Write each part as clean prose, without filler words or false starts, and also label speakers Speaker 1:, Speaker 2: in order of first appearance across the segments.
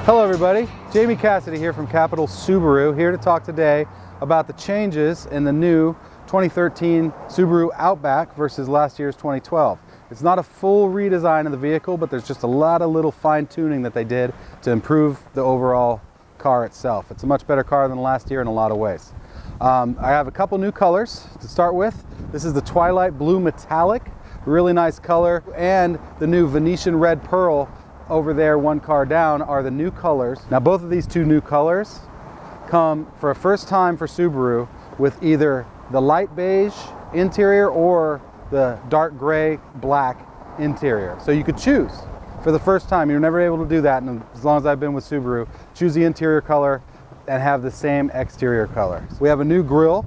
Speaker 1: Hello everybody, Jamie Cassidy here from Capital Subaru, here to talk today about the changes in the new 2013 Subaru Outback versus last year's 2012. It's not a full redesign of the vehicle, but there's just a lot of little fine tuning that they did to improve the overall car itself. It's a much better car than last year in a lot of ways. I have a couple new colors to start with. This is the Twilight Blue Metallic, really nice color, and the new Venetian Red Pearl over there one car down are the new colors. Now both of these two new colors come for a first time for Subaru with either the light beige interior or the dark gray black interior. So you could choose for the first time. You're never able to do that, and as long as I've been with Subaru, choose the interior color and have the same exterior color. So we have a new grille.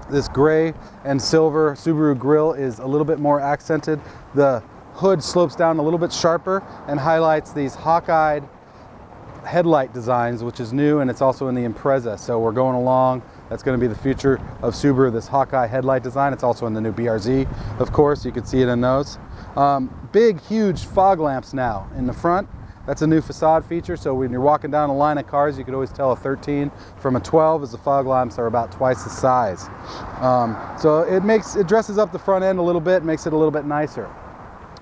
Speaker 1: This gray and silver Subaru grille is a little bit more accented. The hood slopes down a little bit sharper and highlights these hawk-eyed headlight designs, which is new, and it's also in the Impreza. So we're going along. That's going to be the future of Subaru, this hawk-eye headlight design. It's also in the new BRZ, of course. You can see it in those. Big, huge fog lamps now in the front. That's a new facade feature, so when you're walking down a line of cars, you could always tell a 13 from a 12, as the fog lamps are about twice the size. So it dresses up the front end a little bit, makes it a little bit nicer.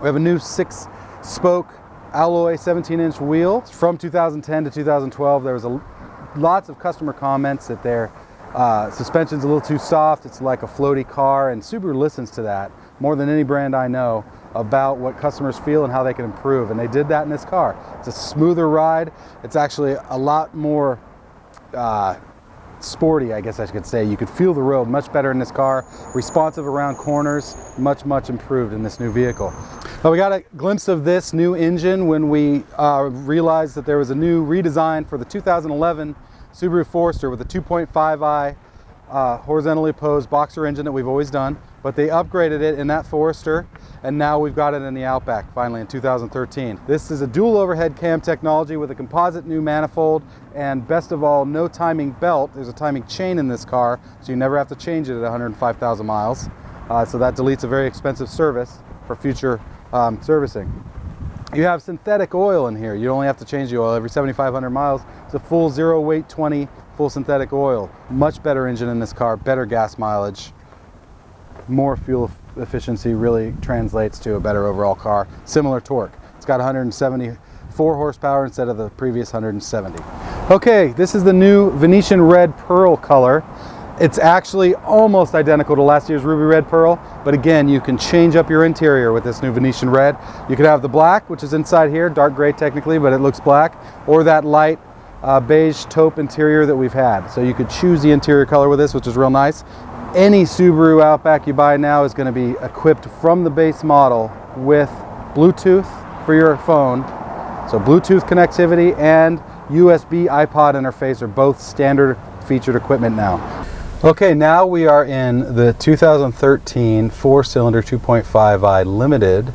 Speaker 1: We have a new 6-spoke alloy 17-inch wheel. From 2010 to 2012, there was lots of customer comments that their suspension's a little too soft, it's like a floaty car, and Subaru listens to that more than any brand I know about what customers feel and how they can improve, and they did that in this car. It's a smoother ride. It's actually a lot more sporty, I guess I could say. You could feel the road much better in this car. Responsive around corners, much improved in this new vehicle. Now we got a glimpse of this new engine when we realized that there was a new redesign for the 2011 Subaru Forester with a 2.5i horizontally opposed boxer engine that we've always done, but they upgraded it in that Forester, and now we've got it in the Outback finally in 2013. This is a dual overhead cam technology with a composite new manifold, and best of all, no timing belt. There's a timing chain in this car, so you never have to change it at 105,000 miles. So that deletes a very expensive service for future servicing. You have synthetic oil in here. You only have to change the oil every 7,500 miles. It's a full 0 weight 20 full synthetic oil. Much better engine in this car, better gas mileage, more fuel efficiency, really translates to a better overall car. Similar torque. It's got 174 horsepower instead of the previous 170. Okay, this is the new Venetian Red Pearl color. It's actually almost identical to last year's Ruby Red Pearl, but again, you can change up your interior with this new Venetian Red. You could have the black, which is inside here, dark gray technically, but it looks black, or that light beige taupe interior that we've had. So you could choose the interior color with this, which is real nice. Any Subaru Outback you buy now is going to be equipped from the base model with Bluetooth for your phone. So Bluetooth connectivity and USB iPod interface are both standard featured equipment now. Okay, now we are in the 2013 4-cylinder 2.5i Limited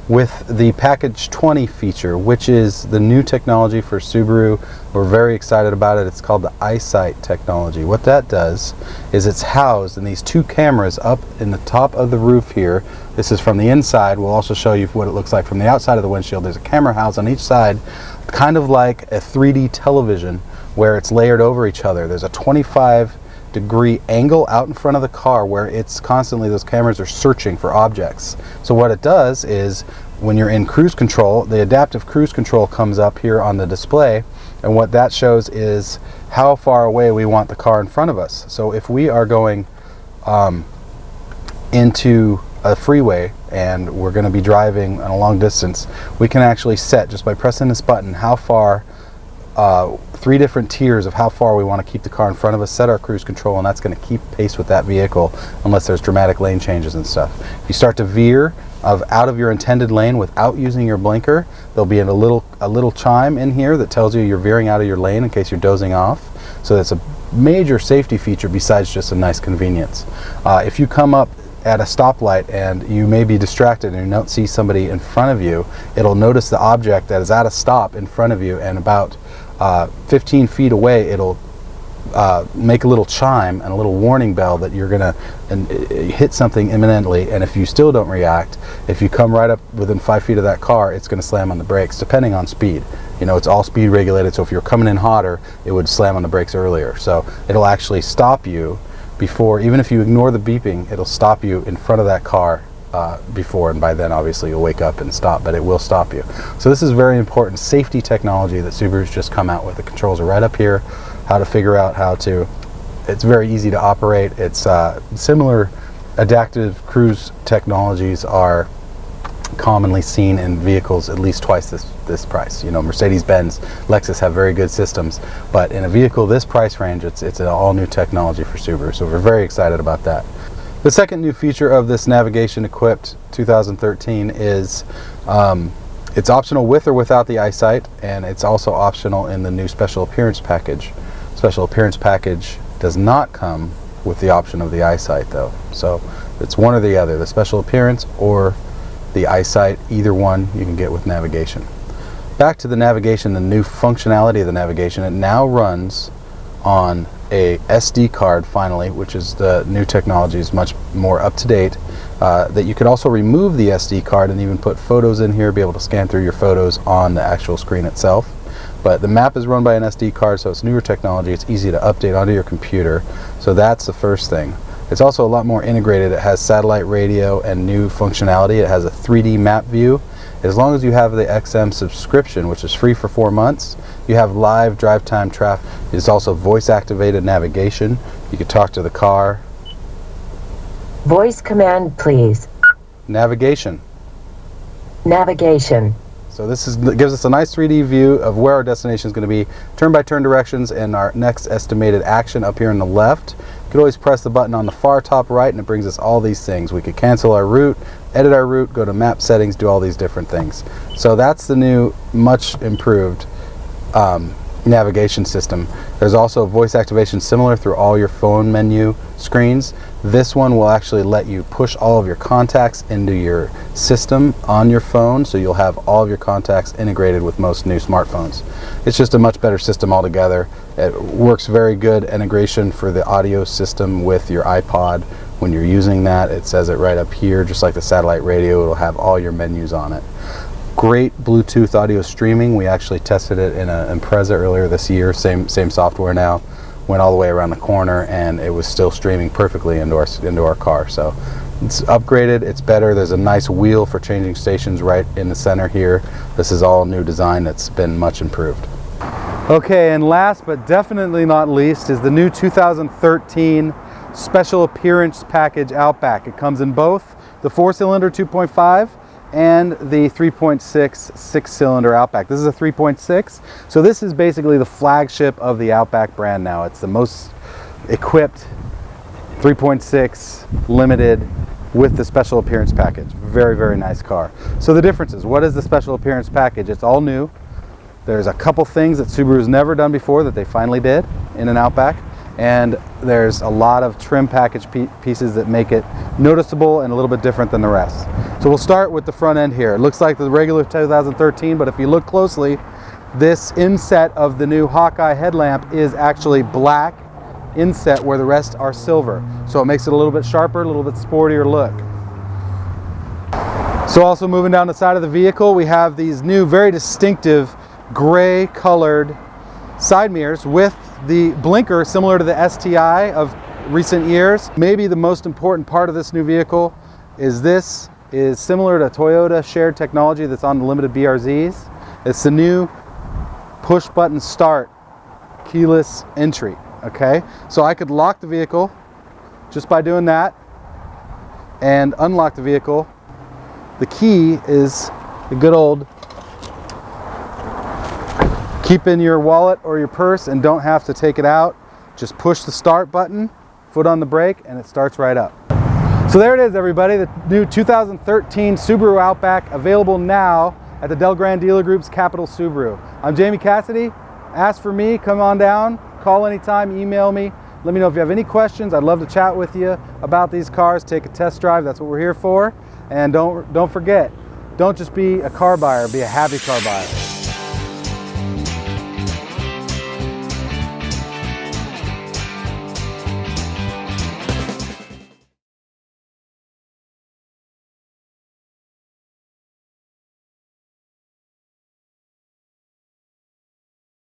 Speaker 1: with the Package 20 feature, which is the new technology for Subaru. We're very excited about it. It's called the EyeSight technology. What that does is it's housed in these two cameras up in the top of the roof here. This is from the inside. We'll also show you what it looks like from the outside of the windshield. There's a camera housed on each side, kind of like a 3D television where it's layered over each other. There's a 25-degree angle out in front of the car where it's constantly, those cameras are searching for objects. So what it does is when you're in cruise control, the adaptive cruise control comes up here on the display, and what that shows is how far away we want the car in front of us. So if we are going into a freeway and we're going to be driving on a long distance, we can actually set, just by pressing this button, how far 3 different tiers of how far we want to keep the car in front of us, set our cruise control, and that's going to keep pace with that vehicle unless there's dramatic lane changes and stuff. If you start to veer out of your intended lane without using your blinker, there'll be a little chime in here that tells you you're veering out of your lane in case you're dozing off. So that's a major safety feature besides just a nice convenience. If you come up at a stoplight and you may be distracted and you don't see somebody in front of you, it'll notice the object that is at a stop in front of you, and about 15 feet away it'll make a little chime and a little warning bell that you're gonna hit something imminently, and if you still don't react, if you come right up within 5 feet of that car, it's gonna slam on the brakes, depending on speed. You know, it's all speed regulated, so if you're coming in hotter, it would slam on the brakes earlier. So it'll actually stop you before, even if you ignore the beeping, it'll stop you in front of that car before, and by then obviously you'll wake up and stop, but it will stop you. So this is very important safety technology that Subaru's just come out with. The controls are right up here, how to figure out how to, it's very easy to operate. It's similar adaptive cruise technologies are commonly seen in vehicles at least twice this price. You know, Mercedes-Benz, Lexus have very good systems, but in a vehicle this price range, it's an all new technology for Subaru, so we're very excited about that. The second new feature of this navigation equipped 2013 is it's optional with or without the EyeSight, and it's also optional in the new Special Appearance Package. Special Appearance Package does not come with the option of the EyeSight though, so it's one or the other, the Special Appearance or the EyeSight. Either one you can get with navigation. Back to the navigation, the new functionality of the navigation, it now runs on a SD card finally, which is the new technology, is much more up to date, that you could also remove the SD card and even put photos in here, be able to scan through your photos on the actual screen itself. But the map is run by an SD card, so it's newer technology, it's easy to update onto your computer, so that's the first thing. It's also a lot more integrated. It has satellite radio and new functionality. It has a 3D map view. As long as you have the XM subscription, which is free for 4 months, you have live drive time traffic. It's also voice activated navigation. You can talk to the car.
Speaker 2: Voice command, please.
Speaker 1: Navigation.
Speaker 2: Navigation.
Speaker 1: So this gives us a nice 3D view of where our destination is going to be, turn-by-turn directions, and our next estimated action up here on the left. You could always press the button on the far top right and it brings us all these things. We could cancel our route, edit our route, go to map settings, do all these different things. So that's the new, much improved navigation system. There's also voice activation similar through all your phone menu screens. This one will actually let you push all of your contacts into your system on your phone, so you'll have all of your contacts integrated with most new smartphones. It's just a much better system altogether. It works very good integration for the audio system with your iPod. When you're using that, it says it right up here, just like the satellite radio, it'll have all your menus on it. Great Bluetooth audio streaming. We actually tested it in an Impreza earlier this year, same software now. Went all the way around the corner and it was still streaming perfectly into our car. So it's upgraded, it's better. There's a nice wheel for changing stations right in the center here. This is all new design that's been much improved. Okay, and last but definitely not least is the new 2013 Special Appearance Package Outback. It comes in both the 4-cylinder 2.5 and the 3.6 6-cylinder Outback. This is a 3.6, so this is basically the flagship of the Outback brand now. It's the most equipped 3.6 limited with the Special Appearance Package. Very, very nice car. So the differences, what is the Special Appearance Package? It's all new. There's a couple things that Subaru's never done before that they finally did in an Outback. And there's a lot of trim package pieces that make it noticeable and a little bit different than the rest. So we'll start with the front end here. It looks like the regular 2013, but if you look closely, this inset of the new Hawkeye headlamp is actually black inset where the rest are silver. So it makes it a little bit sharper, a little bit sportier look. So also moving down the side of the vehicle, we have these new, very distinctive gray colored side mirrors with the blinker similar to the STI of recent years. Maybe the most important part of this new vehicle is this is similar to Toyota shared technology that's on the limited BRZs. It's the new push button start keyless entry. Okay, so I could lock the vehicle just by doing that and unlock the vehicle. The key is the good old keep in your wallet or your purse and don't have to take it out. Just push the start button, foot on the brake, and it starts right up. So there it is, everybody, the new 2013 Subaru Outback, available now at the Del Grand Dealer Group's Capital Subaru. I'm Jamie Cassidy. Ask for me, come on down, call anytime, email me. Let me know if you have any questions. I'd love to chat with you about these cars, take a test drive. That's what we're here for. And don't forget, don't just be a car buyer, be a happy car buyer.